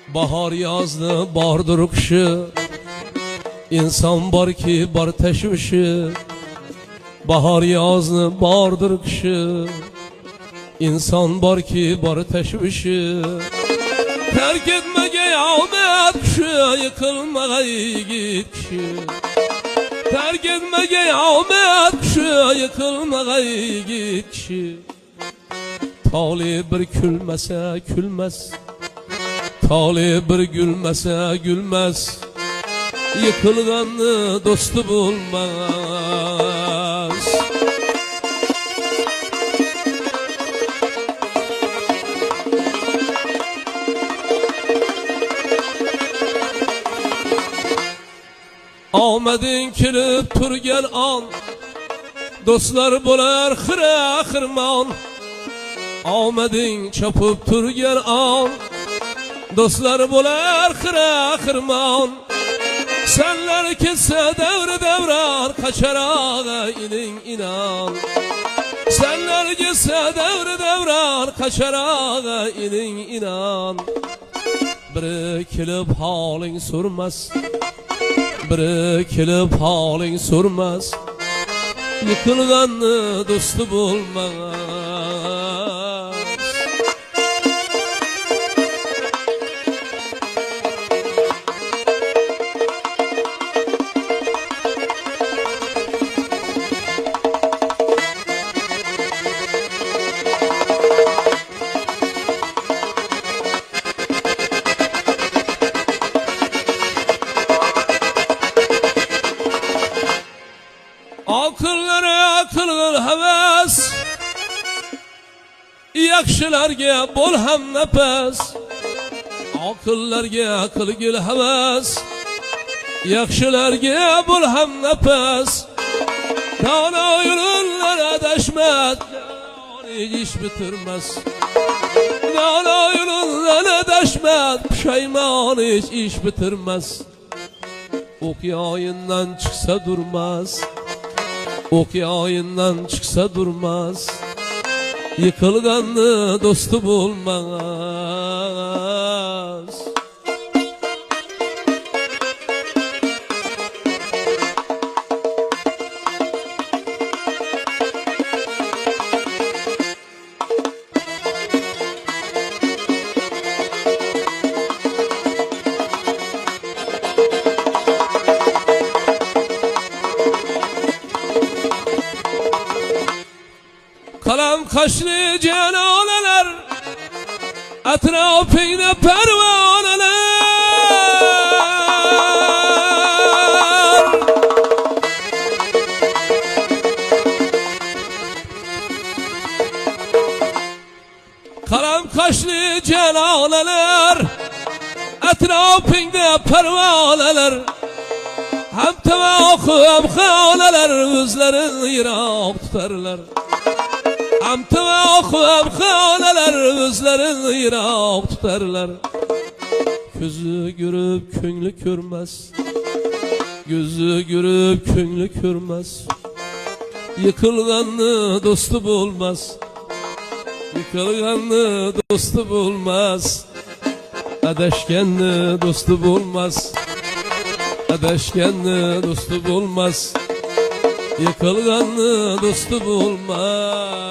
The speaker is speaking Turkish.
bahar yazdı bardır kışı, insan var ki bar teşvişi. Bahar yazdı bardır kışı, insan var ki bar teşvişi. Terk etme kıyamet kışı, yıkılma yiğit kişi. Terk etme kıyamet kışı, yıkılma yiğit kişi. Tali bir külmese külmez, tali bir gülmese gülmez. Yıkılganlı dostu bulmaz. Ahmet'in kilip tur gel an, dostlar bular hıra hırman. Ahmet'in çapıp tur gel an, dostlar bular hıra hırman. Senler kesse devre devran, kaçar ağa inin inan. Senler kesse devre devran, kaçar ağa inin inan. Biri kilip halin sürmez, biri kilip halin sürmez. Yıkılganlı dostu bulmaz. Akıllara akıl heves, yakşılarga bol hem nefes. Akıllarga akıl gül heves, yakşılarga bol hem nefes. Dana yollara deşmet, iş bitirmez. Dana yollara deşmet, pişayman iş bitirmez. Ok yayından çıksa durmaz, ok yayından çıksa durmaz. Yıkılganlı dostu bulmaz. Kalam kaşlı cenaneler, etrafında pervaneler. Kalam kaşlı cenaneler, etrafında pervaneler. Hem tevakı hem haneler, özlerin yırak tutarlar. Hem tevakı hem haneler, özlerin yırak tutarlar. Gözü görüp köngli körmez, gözü görüp köngli körmez. Yıkılganlı dostu bulmaz, yıkılganlı dostu bulmaz. Adeşkenli dostu bulmaz, adeşkenli dostu bulmaz. Yıkılganlı dostu bulmaz.